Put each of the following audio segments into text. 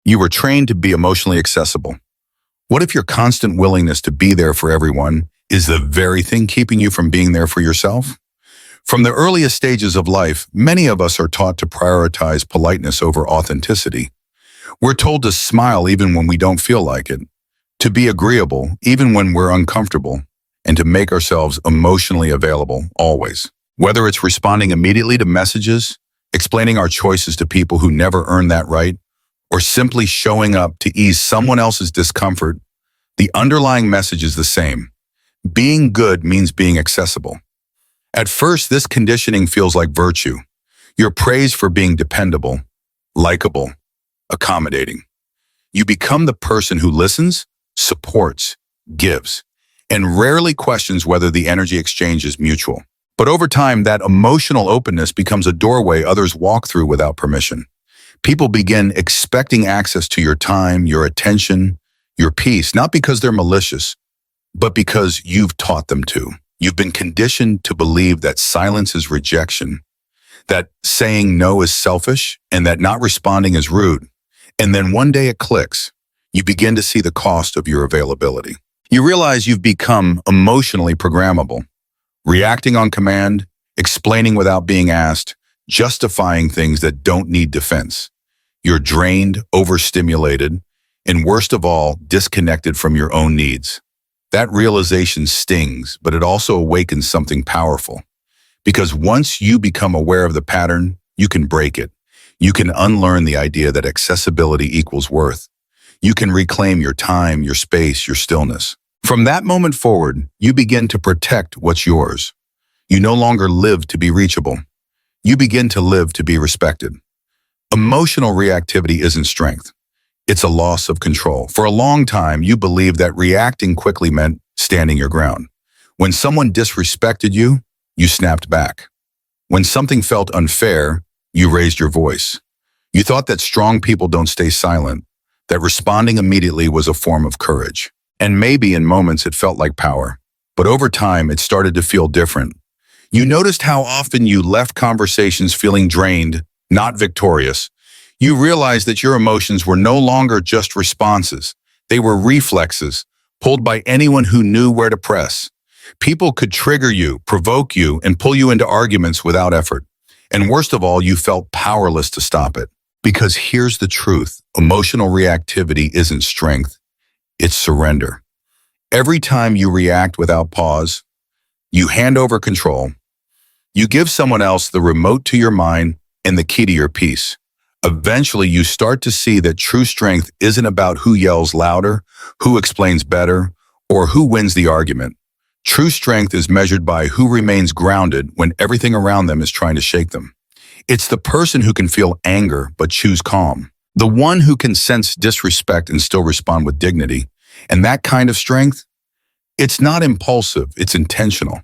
You were trained to be emotionally accessible. What if your constant willingness to be there for everyone is the very thing keeping you from being there for yourself? From the earliest stages of life, many of us are taught to prioritize politeness over authenticity. We're told to smile even when we don't feel like it, to be agreeable even when we're uncomfortable, and to make ourselves emotionally available always. Whether it's responding immediately to messages, explaining our choices to people who never earned that right, or simply showing up to ease someone else's discomfort, the underlying message is the same. Being good means being accessible. At first, this conditioning feels like virtue. You're praised for being dependable, likable, accommodating. You become the person who listens, supports, gives, and rarely questions whether the energy exchange is mutual. But over time, that emotional openness becomes a doorway others walk through without permission. People begin expecting access to your time, your attention, your peace, not because they're malicious, but because you've taught them to. You've been conditioned to believe that silence is rejection, that saying no is selfish, and that not responding is rude. And then one day it clicks. You begin to see the cost of your availability. You realize you've become emotionally programmable, reacting on command, explaining without being asked, justifying things that don't need defense. You're drained, overstimulated, and worst of all, disconnected from your own needs. That realization stings, but it also awakens something powerful. Because once you become aware of the pattern, you can break it. You can unlearn the idea that accessibility equals worth. You can reclaim your time, your space, your stillness. From that moment forward, you begin to protect what's yours. You no longer live to be reachable. You begin to live to be respected. Emotional reactivity isn't strength. It's a loss of control. For a long time, you believed that reacting quickly meant standing your ground. When someone disrespected you, you snapped back. When something felt unfair, you raised your voice. You thought that strong people don't stay silent, that responding immediately was a form of courage. And maybe in moments it felt like power. But over time, it started to feel different. You noticed how often you left conversations feeling drained, not victorious. You realized that your emotions were no longer just responses. They were reflexes, pulled by anyone who knew where to press. People could trigger you, provoke you, and pull you into arguments without effort. And worst of all, you felt powerless to stop it. Because here's the truth, emotional reactivity isn't strength, it's surrender. Every time you react without pause, you hand over control. You give someone else the remote to your mind and the key to your peace. Eventually, you start to see that true strength isn't about who yells louder, who explains better, or who wins the argument. True strength is measured by who remains grounded when everything around them is trying to shake them. It's the person who can feel anger but choose calm. The one who can sense disrespect and still respond with dignity. And that kind of strength, it's not impulsive, it's intentional.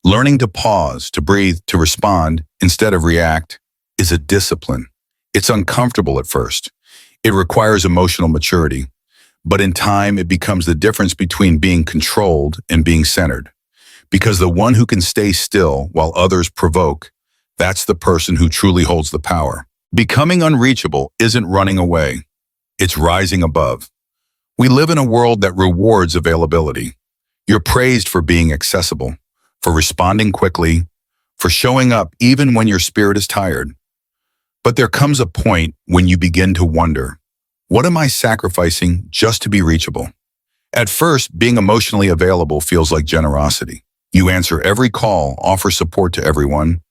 Learning to pause, to breathe, to respond instead of react is a discipline. It's uncomfortable at first. It requires emotional maturity. But in time, it becomes the difference between being controlled and being centered. Because the one who can stay still while others provoke, that's the person who truly holds the power. Becoming unreachable isn't running away. It's rising above. We live in a world that rewards availability. You're praised for being accessible, for responding quickly, for showing up even when your spirit is tired. But there comes a point when you begin to wonder, what am I sacrificing just to be reachable? At first, being emotionally available feels like generosity. You answer every call, offer support to everyone,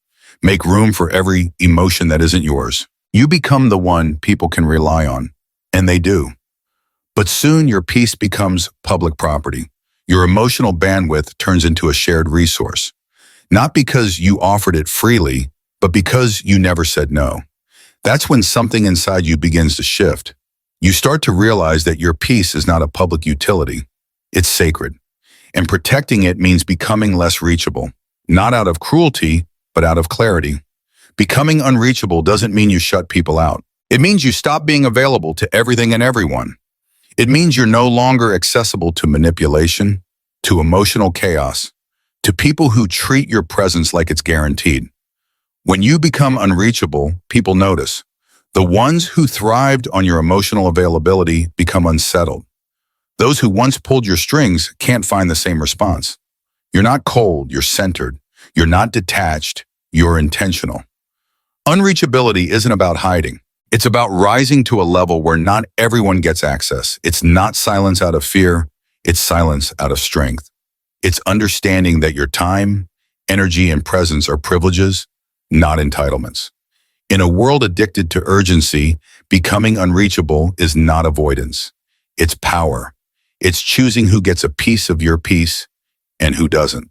make room for every emotion that isn't yours. You become the one people can rely on, and they do. But soon your peace becomes public property. Your emotional bandwidth turns into a shared resource. Not because you offered it freely, but because you never said no. That's when something inside you begins to shift. You start to realize that your peace is not a public utility. It's sacred. And protecting it means becoming less reachable, not out of cruelty, but out of clarity. Becoming unreachable doesn't mean you shut people out. It means you stop being available to everything and everyone. It means you're no longer accessible to manipulation, to emotional chaos, to people who treat your presence like it's guaranteed. When you become unreachable, people notice. The ones who thrived on your emotional availability become unsettled. Those who once pulled your strings can't find the same response. You're not cold, you're centered. You're not detached, you're intentional. Unreachability isn't about hiding. It's about rising to a level where not everyone gets access. It's not silence out of fear, it's silence out of strength. It's understanding that your time, energy, and presence are privileges, not entitlements. In a world addicted to urgency, becoming unreachable is not avoidance. It's power. It's choosing who gets a piece of your peace and who doesn't.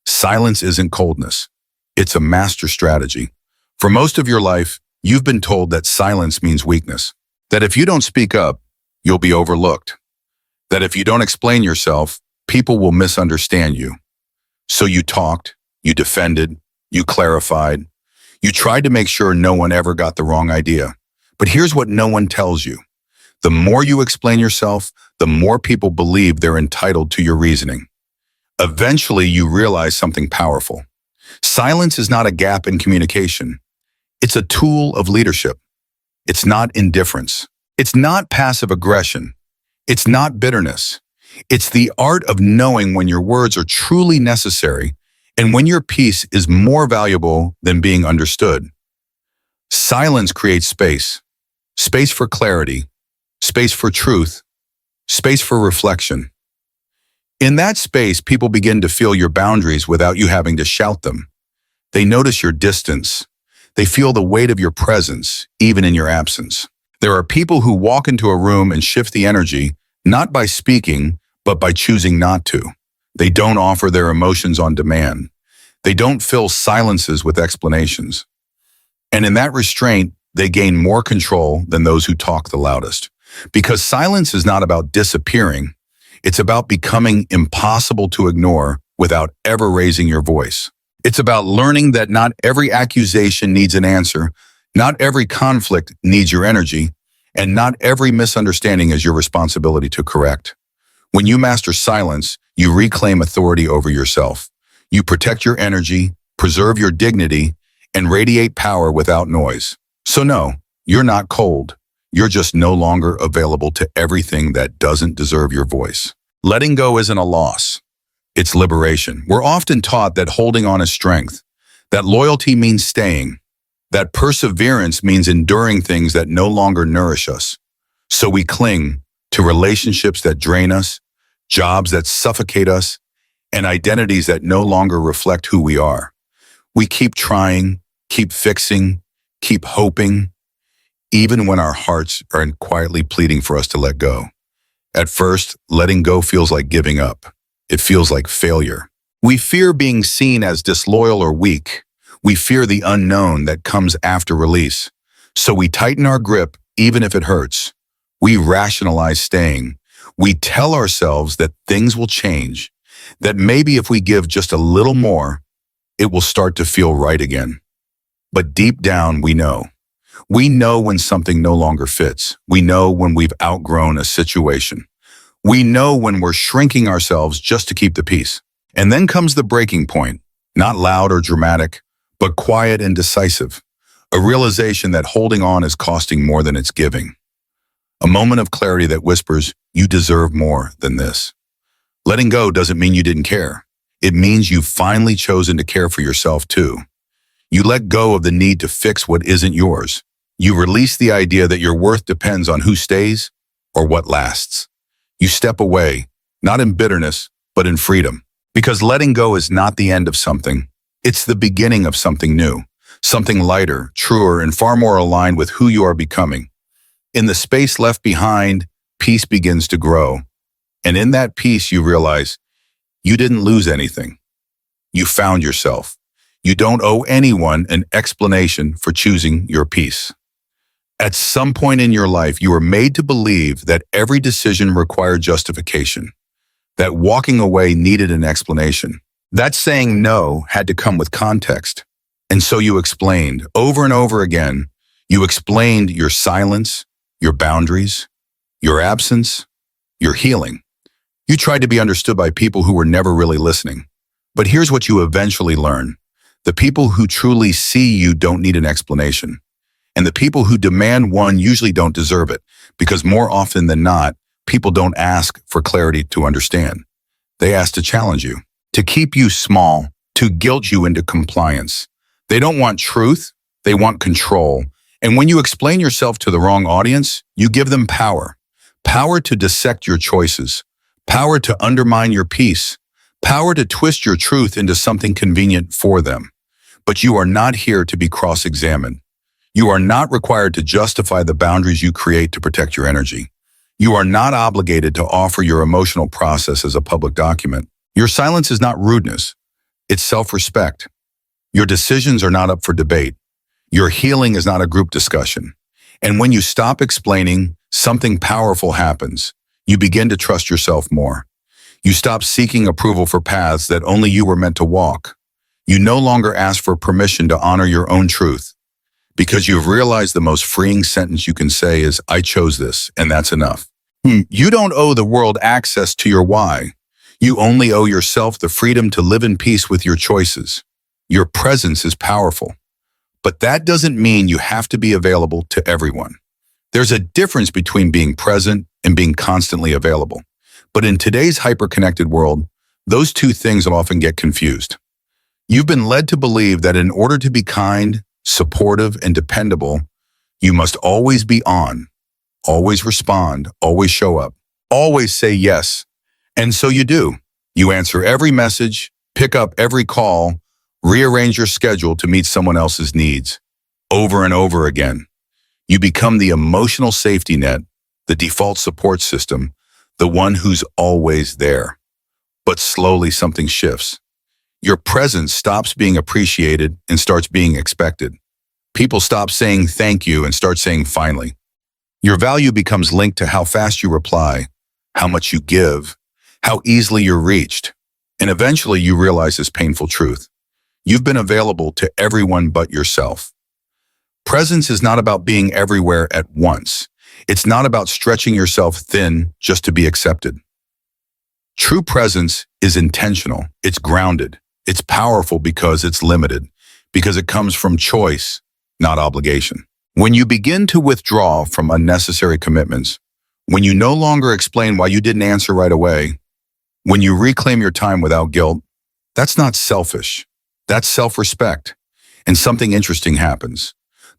Silence isn't coldness. It's a master strategy. For most of your life, you've been told that silence means weakness, that if you don't speak up, you'll be overlooked, that if you don't explain yourself, people will misunderstand you. So you talked, you defended, you clarified, you tried to make sure no one ever got the wrong idea. But here's what no one tells you. The more you explain yourself, the more people believe they're entitled to your reasoning. Eventually, you realize something powerful. Silence is not a gap in communication. It's a tool of leadership. It's not indifference. It's not passive aggression. It's not bitterness. It's the art of knowing when your words are truly necessary and when your peace is more valuable than being understood. Silence creates space. Space for clarity. Space for truth. Space for reflection. In that space, people begin to feel your boundaries without you having to shout them. They notice your distance. They feel the weight of your presence, even in your absence. There are people who walk into a room and shift the energy, not by speaking, but by choosing not to. They don't offer their emotions on demand. They don't fill silences with explanations. And in that restraint, they gain more control than those who talk the loudest. Because silence is not about disappearing. It's about becoming impossible to ignore without ever raising your voice. It's about learning that not every accusation needs an answer, not every conflict needs your energy, and not every misunderstanding is your responsibility to correct. When you master silence, you reclaim authority over yourself. You protect your energy, preserve your dignity, and radiate power without noise. So no, you're not cold. You're just no longer available to everything that doesn't deserve your voice. Letting go isn't a loss. It's liberation. We're often taught that holding on is strength, that loyalty means staying, that perseverance means enduring things that no longer nourish us. So we cling to relationships that drain us, jobs that suffocate us, and identities that no longer reflect who we are. We keep trying, keep fixing, keep hoping, even when our hearts are quietly pleading for us to let go. At first, letting go feels like giving up. It feels like failure. We fear being seen as disloyal or weak. We fear the unknown that comes after release. So we tighten our grip even if it hurts. We rationalize staying. We tell ourselves that things will change, that maybe if we give just a little more, it will start to feel right again. But deep down, we know. We know when something no longer fits. We know when we've outgrown a situation. We know when we're shrinking ourselves just to keep the peace. And then comes the breaking point, not loud or dramatic, but quiet and decisive. A realization that holding on is costing more than it's giving. A moment of clarity that whispers, you deserve more than this. Letting go doesn't mean you didn't care. It means you've finally chosen to care for yourself too. You let go of the need to fix what isn't yours. You release the idea that your worth depends on who stays or what lasts. You step away, not in bitterness, but in freedom. Because letting go is not the end of something. It's the beginning of something new, something lighter, truer, and far more aligned with who you are becoming. In the space left behind, peace begins to grow. And in that peace, you realize you didn't lose anything. You found yourself. You don't owe anyone an explanation for choosing your peace. At some point in your life, you were made to believe that every decision required justification, that walking away needed an explanation, that saying no had to come with context. And so you explained over and over again. You explained your silence, your boundaries, your absence, your healing. You tried to be understood by people who were never really listening. But here's what you eventually learn. The people who truly see you don't need an explanation. And the people who demand one usually don't deserve it, because more often than not, people don't ask for clarity to understand. They ask to challenge you, to keep you small, to guilt you into compliance. They don't want truth, they want control. And when you explain yourself to the wrong audience, you give them power. Power to dissect your choices, power to undermine your peace, power to twist your truth into something convenient for them. But you are not here to be cross-examined. You are not required to justify the boundaries you create to protect your energy. You are not obligated to offer your emotional process as a public document. Your silence is not rudeness. It's self-respect. Your decisions are not up for debate. Your healing is not a group discussion. And when you stop explaining, something powerful happens. You begin to trust yourself more. You stop seeking approval for paths that only you were meant to walk. You no longer ask for permission to honor your own truth, because you've realized the most freeing sentence you can say is, I chose this, and that's enough. You don't owe the world access to your why. You only owe yourself the freedom to live in peace with your choices. Your presence is powerful. But that doesn't mean you have to be available to everyone. There's a difference between being present and being constantly available. But in today's hyper-connected world, those two things often get confused. You've been led to believe that in order to be kind, supportive, and dependable, you must always be on, always respond, always show up, always say yes. And so you do. You answer every message, pick up every call, rearrange your schedule to meet someone else's needs. Over and over again. You become the emotional safety net, the default support system, the one who's always there. But slowly something shifts. Your presence stops being appreciated and starts being expected. People stop saying thank you and start saying finally. Your value becomes linked to how fast you reply, how much you give, how easily you're reached. And eventually you realize this painful truth. You've been available to everyone but yourself. Presence is not about being everywhere at once. It's not about stretching yourself thin just to be accepted. True presence is intentional. It's grounded. It's powerful because it's limited, because it comes from choice, not obligation. When you begin to withdraw from unnecessary commitments, when you no longer explain why you didn't answer right away, when you reclaim your time without guilt, that's not selfish. That's self-respect. And something interesting happens.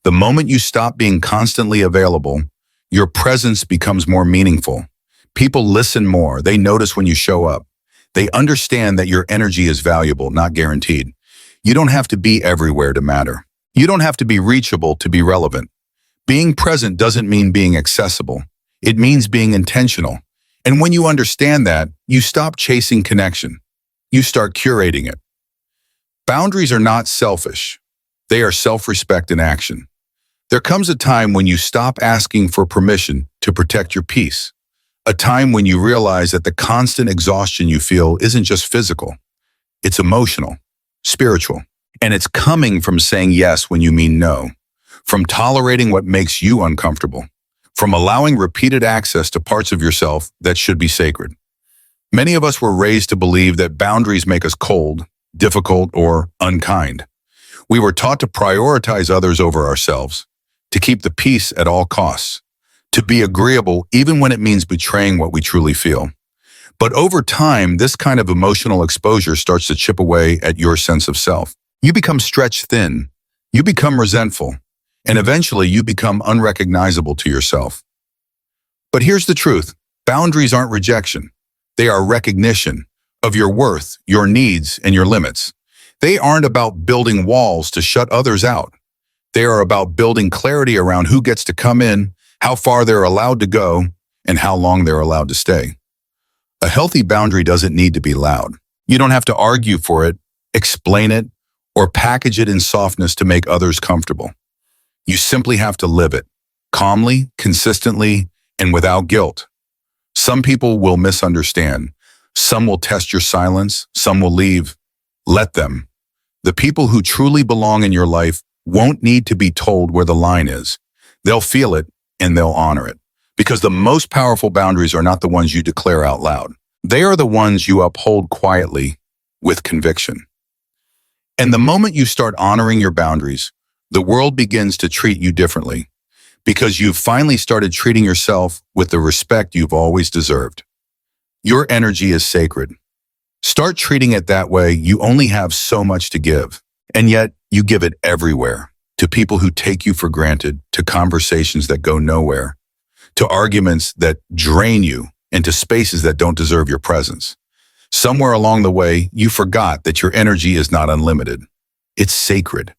The moment you stop being constantly available, your presence becomes more meaningful. People listen more. They notice when you show up. They understand that your energy is valuable, not guaranteed. You don't have to be everywhere to matter. You don't have to be reachable to be relevant. Being present doesn't mean being accessible. It means being intentional. And when you understand that, you stop chasing connection. You start curating it. Boundaries are not selfish. They are self-respect in action. There comes a time when you stop asking for permission to protect your peace. A time when you realize that the constant exhaustion you feel isn't just physical. It's emotional, spiritual, and it's coming from saying yes when you mean no, from tolerating what makes you uncomfortable, from allowing repeated access to parts of yourself that should be sacred. Many of us were raised to believe that boundaries make us cold, difficult, or unkind. We were taught to prioritize others over ourselves, to keep the peace at all costs, to be agreeable even when it means betraying what we truly feel. But over time, this kind of emotional exposure starts to chip away at your sense of self. You become stretched thin, you become resentful, and eventually you become unrecognizable to yourself. But here's the truth. Boundaries aren't rejection. They are recognition of your worth, your needs, and your limits. They aren't about building walls to shut others out. They are about building clarity around who gets to come in, how far they're allowed to go, and how long they're allowed to stay. A healthy boundary doesn't need to be loud. You don't have to argue for it, explain it, or package it in softness to make others comfortable. You simply have to live it, calmly, consistently, and without guilt. Some people will misunderstand. Some will test your silence. Some will leave. Let them. The people who truly belong in your life won't need to be told where the line is. They'll feel it and they'll honor it. Because the most powerful boundaries are not the ones you declare out loud. They are the ones you uphold quietly with conviction. And the moment you start honoring your boundaries, The world begins to treat you differently because you've finally started treating yourself with the respect you've always deserved. Your energy is sacred. Start treating it that way. You only have so much to give, and yet you give it everywhere, to people who take you for granted, to conversations that go nowhere, to arguments that drain you, and to spaces that don't deserve your presence. Somewhere along the way, you forgot that your energy is not unlimited. It's sacred.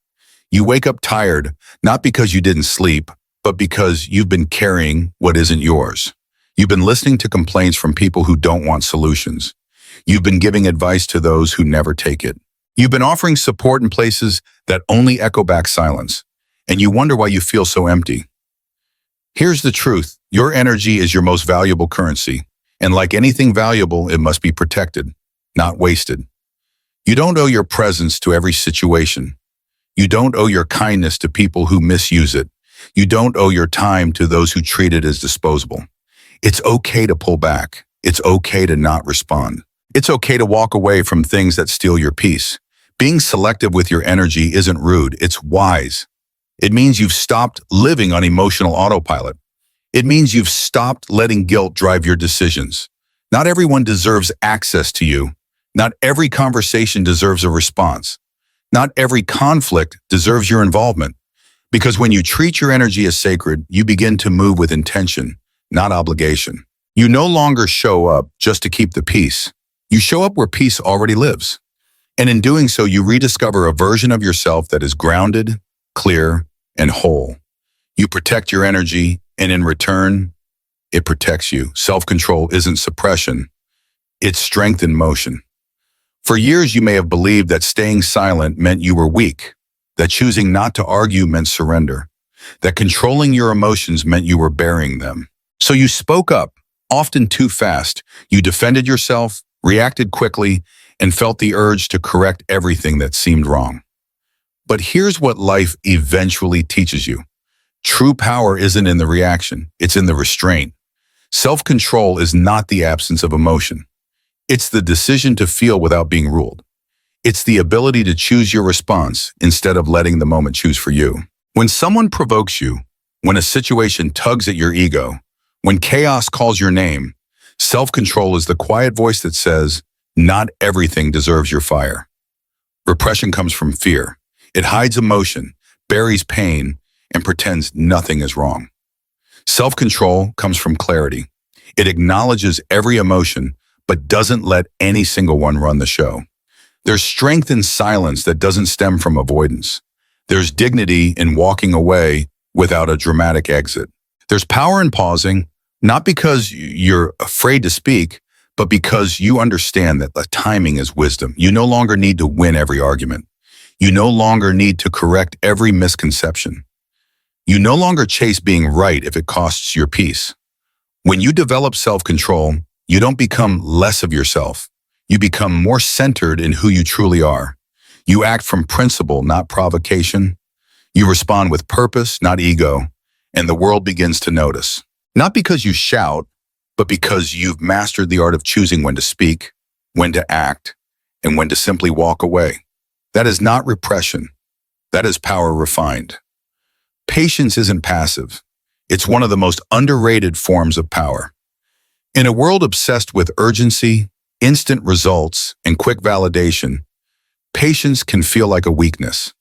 You wake up tired, not because you didn't sleep, but because you've been carrying what isn't yours. You've been listening to complaints from people who don't want solutions. You've been giving advice to those who never take it. You've been offering support in places that only echo back silence, and you wonder why you feel so empty. Here's the truth. Your energy is your most valuable currency, and like anything valuable, it must be protected, not wasted. You don't owe your presence to every situation. You don't owe your kindness to people who misuse it. You don't owe your time to those who treat it as disposable. It's okay to pull back. It's okay to not respond. It's okay to walk away from things that steal your peace. Being selective with your energy isn't rude, it's wise. It means you've stopped living on emotional autopilot. It means you've stopped letting guilt drive your decisions. Not everyone deserves access to you. Not every conversation deserves a response. Not every conflict deserves your involvement. Because when you treat your energy as sacred, you begin to move with intention, not obligation. You no longer show up just to keep the peace. You show up where peace already lives. And in doing so, you rediscover a version of yourself that is grounded, clear, and whole. You protect your energy, and in return, it protects you. Self-control isn't suppression. It's strength in motion. For years, you may have believed that staying silent meant you were weak, that choosing not to argue meant surrender, that controlling your emotions meant you were burying them. So you spoke up, often too fast. You defended yourself, reacted quickly, and felt the urge to correct everything that seemed wrong. But here's what life eventually teaches you. True power isn't in the reaction, it's in the restraint. Self-control is not the absence of emotion. It's the decision to feel without being ruled. It's the ability to choose your response instead of letting the moment choose for you. When someone provokes you, when a situation tugs at your ego, when chaos calls your name, self-control is the quiet voice that says, not everything deserves your fire. Repression comes from fear. It hides emotion, buries pain, and pretends nothing is wrong. Self-control comes from clarity. It acknowledges every emotion, but doesn't let any single one run the show. There's strength in silence that doesn't stem from avoidance. There's dignity in walking away without a dramatic exit. There's power in pausing, not because you're afraid to speak, but because you understand that the timing is wisdom. You no longer need to win every argument. You no longer need to correct every misconception. You no longer chase being right if it costs your peace. When you develop self-control, you don't become less of yourself. You become more centered in who you truly are. You act from principle, not provocation. You respond with purpose, not ego, and the world begins to notice. Not because you shout, but because you've mastered the art of choosing when to speak, when to act, and when to simply walk away. That is not repression. That is power refined. Patience isn't passive. It's one of the most underrated forms of power. In a world obsessed with urgency, instant results, and quick validation, patience can feel like a weakness.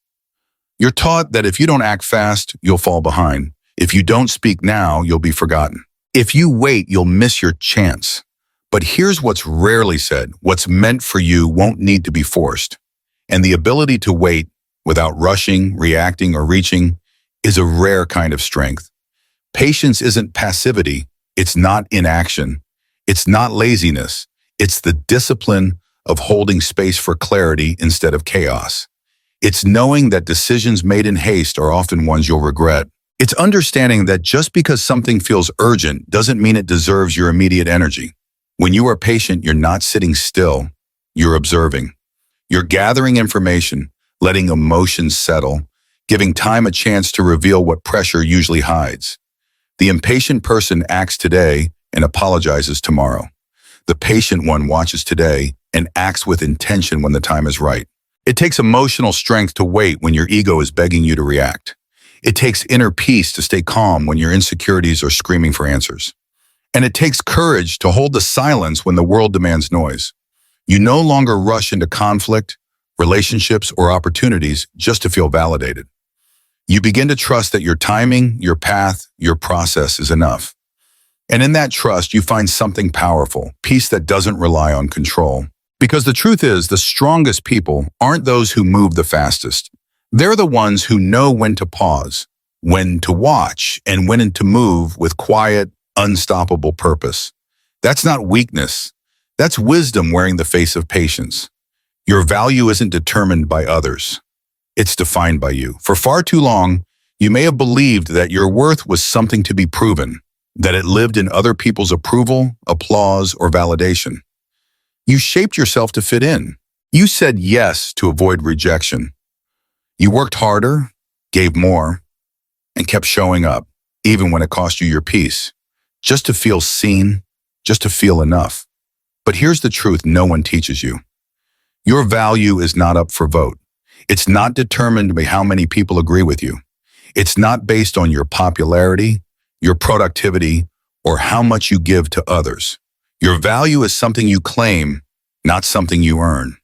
You're taught that if you don't act fast, you'll fall behind. If you don't speak now, you'll be forgotten. If you wait, you'll miss your chance. But here's what's rarely said. What's meant for you won't need to be forced. And the ability to wait without rushing, reacting, or reaching is a rare kind of strength. Patience isn't passivity. It's not inaction. It's not laziness. It's the discipline of holding space for clarity instead of chaos. It's knowing that decisions made in haste are often ones you'll regret. It's understanding that just because something feels urgent doesn't mean it deserves your immediate energy. When you are patient, you're not sitting still. You're observing. You're gathering information, letting emotions settle, giving time a chance to reveal what pressure usually hides. The impatient person acts today and apologizes tomorrow. The patient one watches today and acts with intention when the time is right. It takes emotional strength to wait when your ego is begging you to react. It takes inner peace to stay calm when your insecurities are screaming for answers. And it takes courage to hold the silence when the world demands noise. You no longer rush into conflict, relationships, or opportunities just to feel validated. You begin to trust that your timing, your path, your process is enough. And in that trust, you find something powerful, peace that doesn't rely on control. Because the truth is, the strongest people aren't those who move the fastest. They're the ones who know when to pause, when to watch, and when to move with quiet, unstoppable purpose. That's not weakness. That's wisdom wearing the face of patience. Your value isn't determined by others. It's defined by you. For far too long, you may have believed that your worth was something to be proven, that it lived in other people's approval, applause, or validation. You shaped yourself to fit in. You said yes to avoid rejection. You worked harder, gave more, and kept showing up, even when it cost you your peace, just to feel seen, just to feel enough. But here's the truth no one teaches you. Your value is not up for vote. It's not determined by how many people agree with you. It's not based on your popularity, your productivity, or how much you give to others. Your value is something you claim, not something you earn.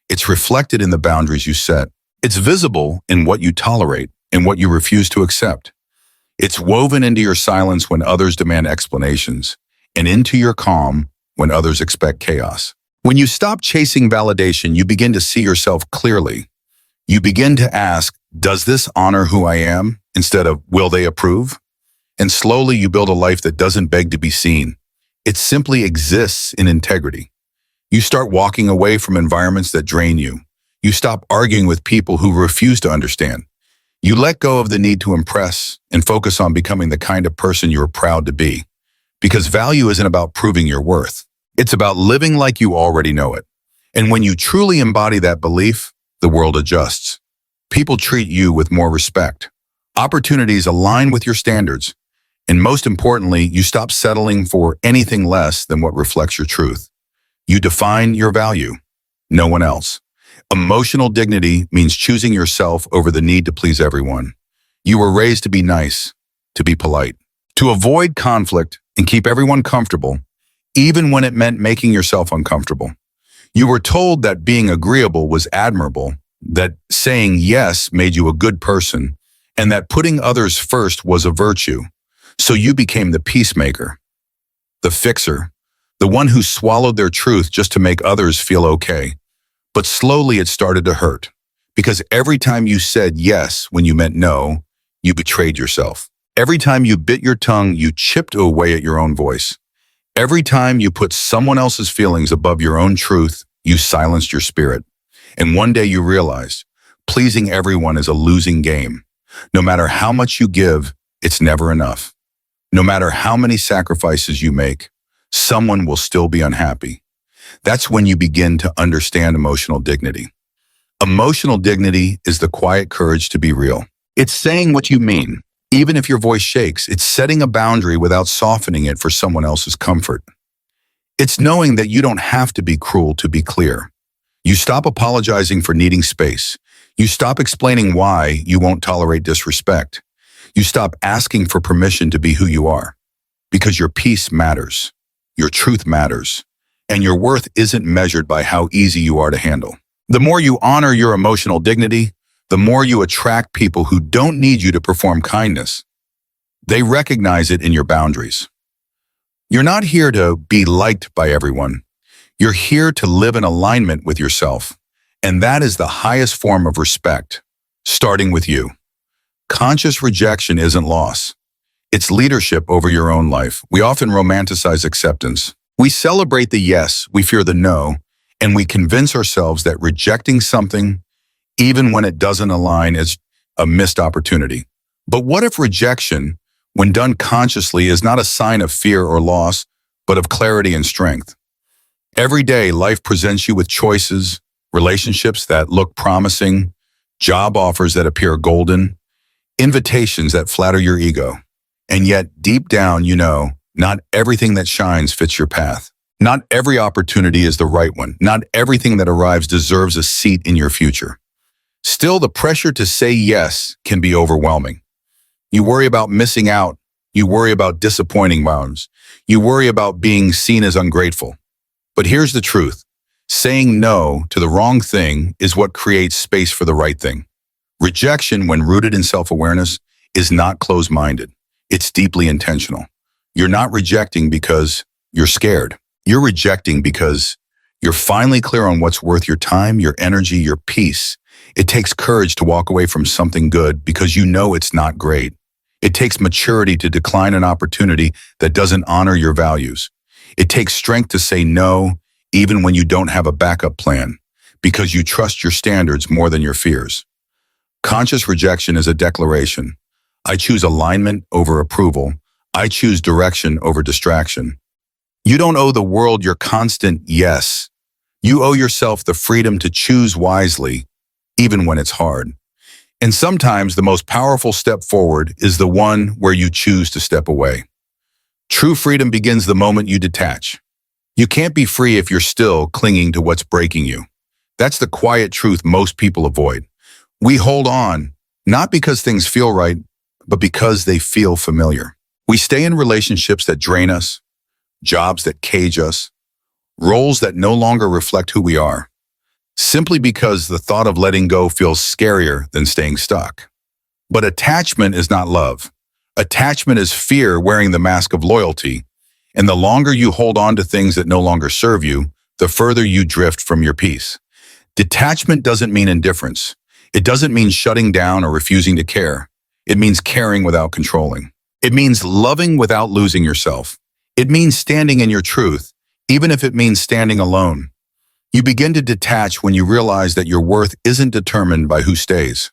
It's reflected in the boundaries you set. It's visible in what you tolerate and what you refuse to accept. It's woven into your silence when others demand explanations, and into your calm when others expect chaos. When you stop chasing validation, you begin to see yourself clearly. You begin to ask, does this honor who I am, instead of will they approve? And slowly you build a life that doesn't beg to be seen. It simply exists in integrity. You start walking away from environments that drain you. You stop arguing with people who refuse to understand. You let go of the need to impress and focus on becoming the kind of person you're proud to be. Because value isn't about proving your worth. It's about living like you already know it. And when you truly embody that belief, the world adjusts. People treat you with more respect. Opportunities align with your standards. And most importantly, you stop settling for anything less than what reflects your truth. You define your value, no one else. Emotional dignity means choosing yourself over the need to please everyone. You were raised to be nice, to be polite, to avoid conflict and keep everyone comfortable, even when it meant making yourself uncomfortable. You were told that being agreeable was admirable, that saying yes made you a good person, and that putting others first was a virtue. So you became the peacemaker, the fixer, the one who swallowed their truth just to make others feel okay. But slowly it started to hurt, because every time you said yes when you meant no, you betrayed yourself. Every time you bit your tongue, you chipped away at your own voice. Every time you put someone else's feelings above your own truth, you silenced your spirit. And one day you realized, pleasing everyone is a losing game. No matter how much you give, it's never enough. No matter how many sacrifices you make, someone will still be unhappy. That's when you begin to understand emotional dignity. Emotional dignity is the quiet courage to be real. It's saying what you mean, even if your voice shakes. It's setting a boundary without softening it for someone else's comfort. It's knowing that you don't have to be cruel to be clear. You stop apologizing for needing space. You stop explaining why you won't tolerate disrespect. You stop asking for permission to be who you are. Because your peace matters, your truth matters, and your worth isn't measured by how easy you are to handle. The more you honor your emotional dignity, the more you attract people who don't need you to perform kindness. They recognize it in your boundaries. You're not here to be liked by everyone. You're here to live in alignment with yourself. And that is the highest form of respect, starting with you. Conscious rejection isn't loss. It's leadership over your own life. We often romanticize acceptance. We celebrate the yes, we fear the no, and we convince ourselves that rejecting something, even when it doesn't align, is a missed opportunity. But what if rejection, when done consciously, is not a sign of fear or loss, but of clarity and strength? Every day, life presents you with choices, relationships that look promising, job offers that appear golden, invitations that flatter your ego. And yet, deep down, you know, not everything that shines fits your path. Not every opportunity is the right one. Not everything that arrives deserves a seat in your future. Still, the pressure to say yes can be overwhelming. You worry about missing out. You worry about disappointing moms. You worry about being seen as ungrateful. But here's the truth. Saying no to the wrong thing is what creates space for the right thing. Rejection, when rooted in self-awareness, is not closed-minded. It's deeply intentional. You're not rejecting because you're scared. You're rejecting because you're finally clear on what's worth your time, your energy, your peace. It takes courage to walk away from something good because you know it's not great. It takes maturity to decline an opportunity that doesn't honor your values. It takes strength to say no, even when you don't have a backup plan, because you trust your standards more than your fears. Conscious rejection is a declaration. I choose alignment over approval. I choose direction over distraction. You don't owe the world your constant yes. You owe yourself the freedom to choose wisely, even when it's hard. And sometimes the most powerful step forward is the one where you choose to step away. True freedom begins the moment you detach. You can't be free if you're still clinging to what's breaking you. That's the quiet truth most people avoid. We hold on, not because things feel right, but because they feel familiar. We stay in relationships that drain us, jobs that cage us, roles that no longer reflect who we are, simply because the thought of letting go feels scarier than staying stuck. But attachment is not love. Attachment is fear wearing the mask of loyalty, and the longer you hold on to things that no longer serve you, the further you drift from your peace. Detachment doesn't mean indifference. It doesn't mean shutting down or refusing to care. It means caring without controlling. It means loving without losing yourself. It means standing in your truth, even if it means standing alone. You begin to detach when you realize that your worth isn't determined by who stays.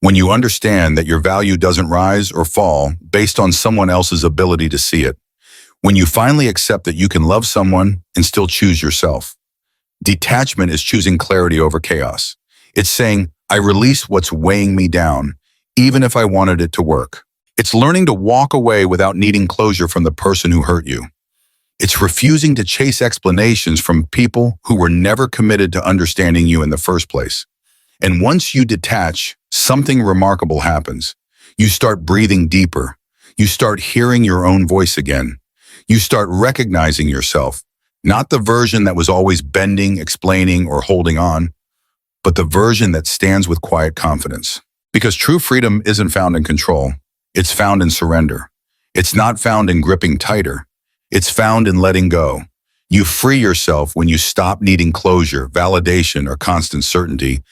When you understand that your value doesn't rise or fall based on someone else's ability to see it. When you finally accept that you can love someone and still choose yourself. Detachment is choosing clarity over chaos. It's saying, I release what's weighing me down, even if I wanted it to work. It's learning to walk away without needing closure from the person who hurt you. It's refusing to chase explanations from people who were never committed to understanding you in the first place. And once you detach, something remarkable happens. You start breathing deeper. You start hearing your own voice again. You start recognizing yourself, not the version that was always bending, explaining, or holding on, but the version that stands with quiet confidence. Because true freedom isn't found in control. It's found in surrender. It's not found in gripping tighter. It's found in letting go. You free yourself when you stop needing closure, validation, or constant certainty.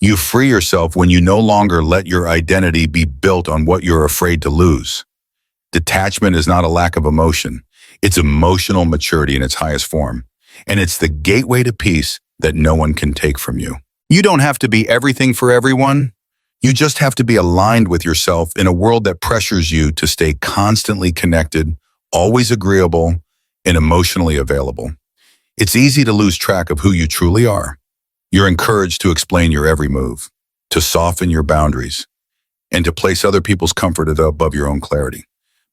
You free yourself when you no longer let your identity be built on what you're afraid to lose. Detachment is not a lack of emotion. It's emotional maturity in its highest form. And it's the gateway to peace that no one can take from you. You don't have to be everything for everyone. You just have to be aligned with yourself in a world that pressures you to stay constantly connected, always agreeable, and emotionally available. It's easy to lose track of who you truly are. You're encouraged to explain your every move, to soften your boundaries, and to place other people's comfort above your own clarity.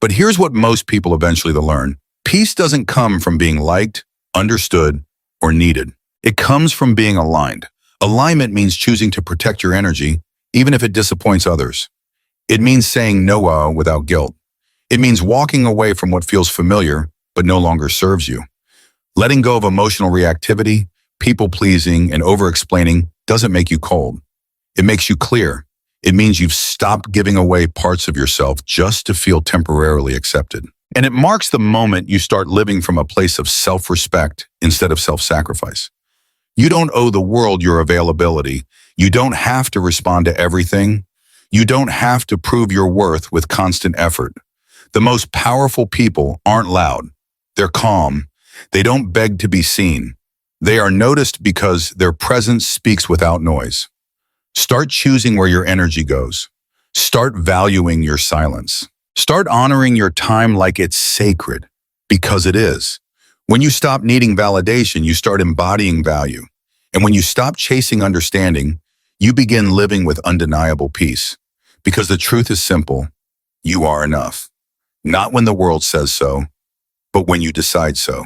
But here's what most people eventually learn. Peace doesn't come from being liked, understood, or needed. It comes from being aligned. Alignment means choosing to protect your energy, even if it disappoints others. It means saying no without guilt. It means walking away from what feels familiar but no longer serves you. Letting go of emotional reactivity, people-pleasing, and over-explaining doesn't make you cold. It makes you clear. It means you've stopped giving away parts of yourself just to feel temporarily accepted. And it marks the moment you start living from a place of self-respect instead of self-sacrifice. You don't owe the world your availability. You don't have to respond to everything. You don't have to prove your worth with constant effort. The most powerful people aren't loud. They're calm. They don't beg to be seen. They are noticed because their presence speaks without noise. Start choosing where your energy goes. Start valuing your silence. Start honoring your time like it's sacred, because it is. When you stop needing validation, you start embodying value. And when you stop chasing understanding, you begin living with undeniable peace. Because the truth is simple, you are enough. Not when the world says so, but when you decide so.